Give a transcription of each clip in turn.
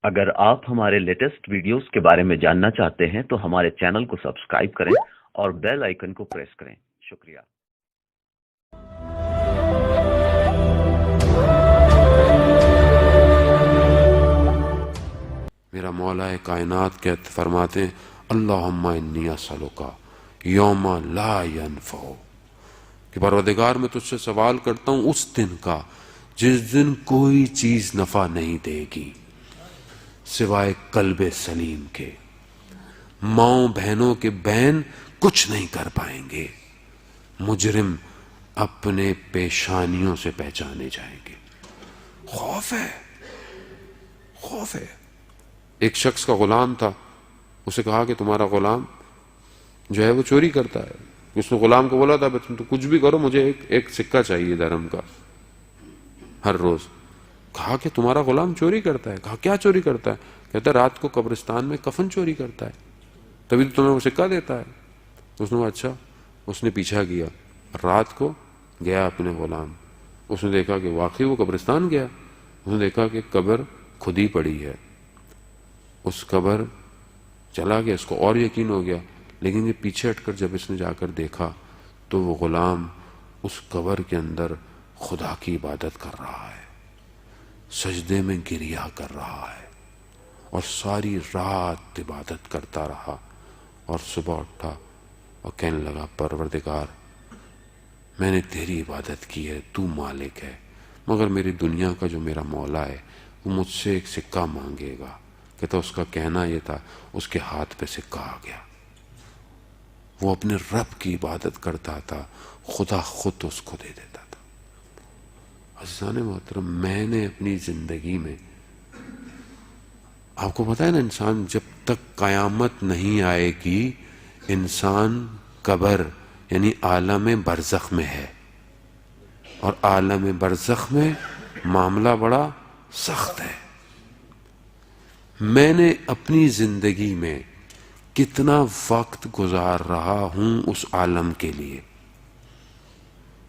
اگر آپ ہمارے لیٹسٹ ویڈیوز کے بارے میں جاننا چاہتے ہیں تو ہمارے چینل کو سبسکرائب کریں اور بیل آئیکن کو پریس کریں. شکریہ. میرا مولا کائنات کے فرماتے ہیں اللہم انی اسألک یوم لا ینفع، کہ پروردگار میں تجھ سے سوال کرتا ہوں اس دن کا جس دن کوئی چیز نفع نہیں دے گی سوائے قلب سلیم کے. ماؤں بہنوں کے بین کچھ نہیں کر پائیں گے، مجرم اپنے پیشانیوں سے پہچانے جائیں گے. خوف ہے، خوف ہے. ایک شخص کا غلام تھا، اسے کہا کہ تمہارا غلام جو ہے وہ چوری کرتا ہے. اس نے غلام کو بولا تھا تم تو کچھ بھی کرو، مجھے ایک سکہ چاہیے درہم کا ہر روز. کہا کہ تمہارا غلام چوری کرتا ہے. کہا کیا چوری کرتا ہے؟ کہتا ہے رات کو قبرستان میں کفن چوری کرتا ہے، تبھی تو تمہیں وہ سکہ دیتا ہے. اس نے کہا اچھا. اس نے پیچھا کیا، رات کو گیا اپنے غلام. اس نے دیکھا کہ واقعی وہ قبرستان گیا. اس نے دیکھا کہ قبر کھدی پڑی ہے. اس قبر چلا گیا، اس کو اور یقین ہو گیا. لیکن یہ پیچھے ہٹ کر جب اس نے جا کر دیکھا تو وہ غلام اس قبر کے اندر خدا کی عبادت کر رہا ہے، سجدے میں گریا کر رہا ہے، اور ساری رات عبادت کرتا رہا. اور صبح اٹھا اور کہنے لگا پروردگار میں نے تیری عبادت کی ہے، تو مالک ہے، مگر میری دنیا کا جو میرا مولا ہے وہ مجھ سے ایک سکہ مانگے گا. کہتا اس کا کہنا یہ تھا، اس کے ہاتھ پہ سکہ آ گیا. وہ اپنے رب کی عبادت کرتا تھا، خدا خود اس کو دے دیتا تھا. عزیزان محترم، میں نے اپنی زندگی میں، آپ کو پتا ہے نا، انسان جب تک قیامت نہیں آئے گی انسان قبر یعنی عالم برزخ میں ہے، اور عالم برزخ میں معاملہ بڑا سخت ہے. میں نے اپنی زندگی میں کتنا وقت گزار رہا ہوں اس عالم کے لیے.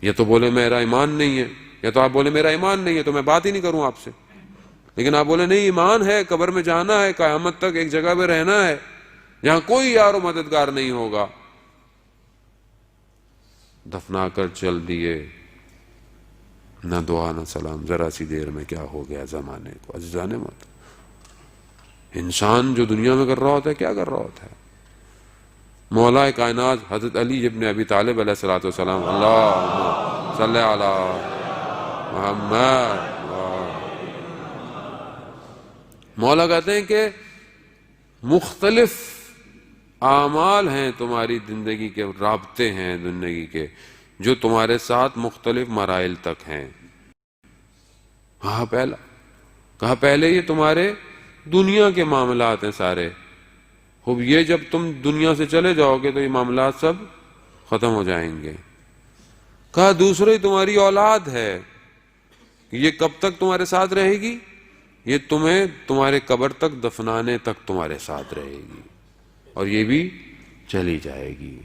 یا تو بولے میرا ایمان نہیں ہے، یا تو آپ بولے میرا ایمان نہیں ہے تو میں بات ہی نہیں کروں آپ سے. لیکن آپ بولے نہیں ایمان ہے، قبر میں جانا ہے، قیامت تک ایک جگہ پہ رہنا ہے جہاں کوئی یار و مددگار نہیں ہوگا. دفنا کر چل دیے، نہ دعا نہ سلام، ذرا سی دیر میں کیا ہو گیا زمانے کو. عزیزان محترم، انسان جو دنیا میں کر رہا ہوتا ہے کیا کر رہا ہوتا ہے. مولا کائنات حضرت علی ابن ابی طالب علیہ الصلوۃ والسلام، اللہم صلی علی محمد. مولا کہتے ہیں کہ مختلف اعمال ہیں تمہاری زندگی کے، رابطے ہیں زندگی کے جو تمہارے ساتھ مختلف مراحل تک ہیں. کہا پہلے یہ تمہارے دنیا کے معاملات ہیں سارے، خوب یہ جب تم دنیا سے چلے جاؤ گے تو یہ معاملات سب ختم ہو جائیں گے. کہا دوسرے تمہاری اولاد ہے، یہ کب تک تمہارے ساتھ رہے گی؟ یہ تمہیں تمہارے قبر تک دفنانے تک تمہارے ساتھ رہے گی، اور یہ بھی چلی جائے گی.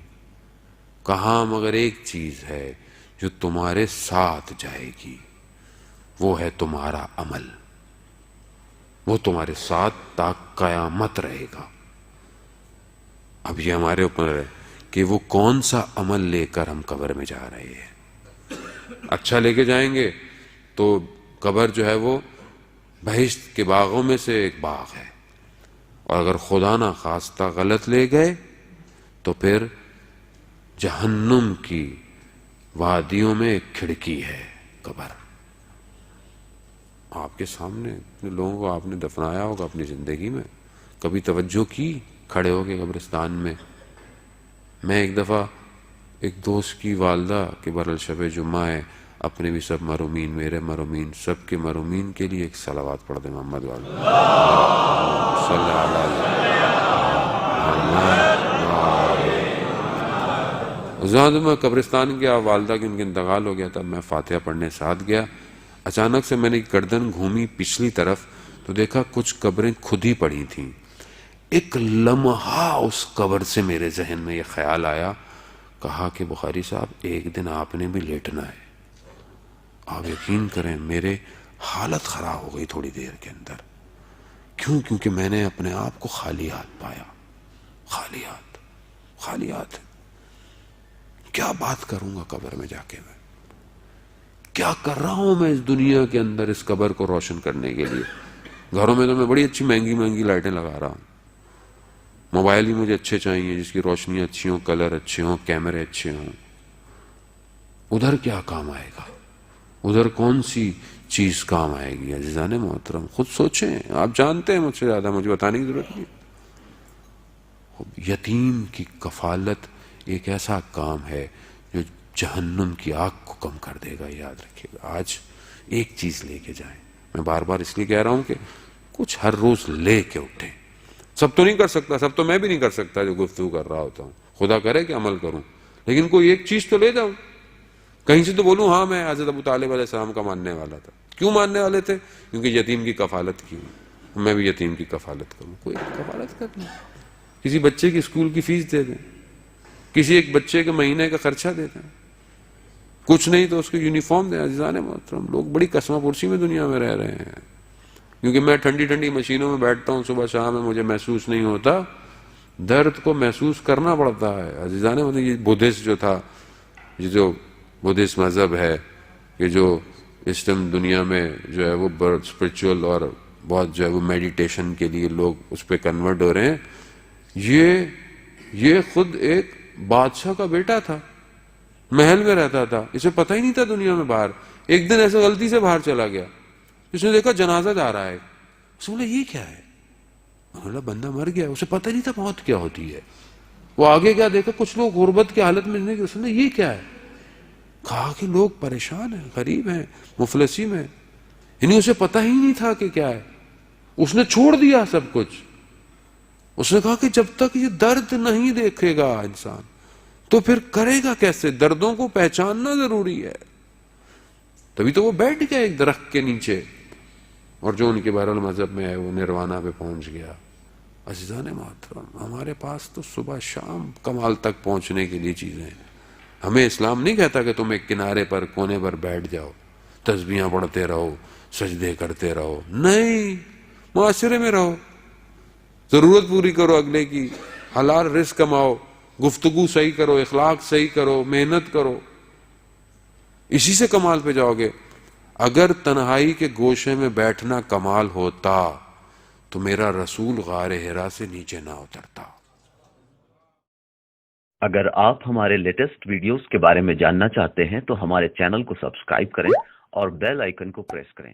کہاں مگر ایک چیز ہے جو تمہارے ساتھ جائے گی، وہ ہے تمہارا عمل. وہ تمہارے ساتھ تا قیامت رہے گا. اب یہ ہمارے اوپر ہے کہ وہ کون سا عمل لے کر ہم قبر میں جا رہے ہیں. اچھا لے کے جائیں گے تو قبر جو ہے وہ بہشت کے باغوں میں سے ایک باغ ہے، اور اگر خدا نہ خواستہ غلط لے گئے تو پھر جہنم کی وادیوں میں ایک کھڑکی ہے قبر. آپ کے سامنے اتنے لوگوں کو آپ نے دفنایا ہوگا اپنی زندگی میں، کبھی توجہ کی کھڑے ہو کے قبرستان میں؟ میں ایک دفعہ ایک دوست کی والدہ کے برل شب جمعہ ہے، اپنے بھی سب مرحومین، میرے مرحومین، سب کے مرحومین کے لیے ایک صلوات پڑھ دیں محمد والے صلی اللہ علیہ وسلم. میں قبرستان گیا، والدہ کی ان کے انتقال ہو گیا تھا. میں فاتحہ پڑھنے ساتھ گیا. اچانک سے میں نے گردن گھومی پچھلی طرف تو دیکھا کچھ قبریں کھدی پڑی تھیں. ایک لمحہ اس قبر سے میرے ذہن میں یہ خیال آیا، کہا کہ بخاری صاحب ایک دن آپ نے بھی لیٹنا ہے. آپ یقین کریں میرے حالت خراب ہو گئی تھوڑی دیر کے اندر. کیوں؟ کیونکہ میں نے اپنے آپ کو خالی ہاتھ پایا. خالی ہاتھ، خالی ہاتھ. کیا بات کروں گا قبر میں جا کے؟ میں کیا کر رہا ہوں میں اس دنیا کے اندر اس قبر کو روشن کرنے کے لیے؟ گھروں میں تو میں بڑی اچھی مہنگی مہنگی لائٹیں لگا رہا ہوں. موبائل ہی مجھے اچھے چاہیے جس کی روشنی اچھی ہوں، کلر اچھے ہوں، کیمرے اچھے ہوں. ادھر کیا کام آئے گا؟ ادھر کون سی چیز کام آئے گی؟ عزیزان محترم خود سوچیں. آپ جانتے ہیں مجھ سے زیادہ، مجھے بتانے کی ضرورت نہیں. یتیم کی کفالت ایک ایسا کام ہے جو جہنم کی آگ کو کم کر دے گا. یاد رکھیے گا. آج ایک چیز لے کے جائیں. میں بار بار اس لیے کہہ رہا ہوں کہ کچھ ہر روز لے کے اٹھیں. سب تو نہیں کر سکتا، سب تو میں بھی نہیں کر سکتا جو گفتگو کر رہا ہوتا ہوں. خدا کرے کہ عمل کروں، لیکن کوئی ایک چیز تو لے جاؤں. کہیں سے تو بولوں ہاں میں حضرت ابو طالب علیہ السلام کا ماننے والا تھا. کیوں ماننے والے تھے؟ کیونکہ یتیم کی کفالت کی. میں بھی یتیم کی کفالت کروں. کوئی کفالت کر لیں، کسی بچے کی اسکول کی فیس دے دیں، کسی ایک بچے کے مہینے کا خرچہ دے دیں. کچھ نہیں تو اس کو یونیفارم دیں. عزیزان محترم لوگ بڑی قسمہ پرسی میں دنیا میں رہ رہے ہیں. کیونکہ میں ٹھنڈی ٹھنڈی مشینوں میں بیٹھتا ہوں صبح شام میں، مجھے محسوس نہیں ہوتا. درد کو محسوس کرنا پڑتا ہے. عزیزان محترم یہ بدھسٹ جو تھا، یہ جو بدھسٹ مذہب ہے، یہ جو اس ٹائم دنیا میں جو ہے وہ اسپرچول اور بہت جو ہے وہ میڈیٹیشن کے لیے لوگ اس پہ کنورٹ ہو رہے ہیں. یہ خود ایک بادشاہ کا بیٹا تھا، محل میں رہتا تھا، اسے پتہ ہی نہیں تھا دنیا میں باہر. ایک دن ایسے غلطی سے باہر چلا گیا، اس نے دیکھا جنازہ جا رہا ہے. اس نے بولا یہ کیا ہے؟ بولا بندہ مر گیا. اسے پتہ نہیں تھا موت کیا ہوتی ہے. وہ آگے کیا دیکھا، کچھ لوگ غربت کی حالت میں نہیں. اس نے یہ کیا ہے؟ کہا کہ لوگ پریشان ہیں، غریب ہیں، مفلسی میں. یعنی اسے پتہ ہی نہیں تھا کہ کیا ہے. اس نے چھوڑ دیا سب کچھ. اس نے کہا کہ جب تک یہ درد نہیں دیکھے گا انسان تو پھر کرے گا کیسے؟ دردوں کو پہچاننا ضروری ہے. تبھی تو وہ بیٹھ گیا ایک درخت کے نیچے، اور جو ان کے بہرحال مذہب میں ہے وہ نروانا پہ پہنچ گیا. عزیزان محترم ہمارے پاس تو صبح شام کمال تک پہنچنے کے لیے چیزیں ہیں. ہمیں اسلام نہیں کہتا کہ تم ایک کنارے پر کونے پر بیٹھ جاؤ، تسبیحاں پڑھتے رہو، سجدے کرتے رہو. نہیں، معاشرے میں رہو، ضرورت پوری کرو اگلے کی، حلال رزق کماؤ، گفتگو صحیح کرو، اخلاق صحیح کرو، محنت کرو. اسی سے کمال پہ جاؤ گے. اگر تنہائی کے گوشے میں بیٹھنا کمال ہوتا تو میرا رسول غار حرا سے نیچے نہ اترتا. اگر آپ ہمارے لیٹسٹ ویڈیوز کے بارے میں جاننا چاہتے ہیں تو ہمارے چینل کو سبسکرائب کریں اور بیل آئیکن کو پریس کریں.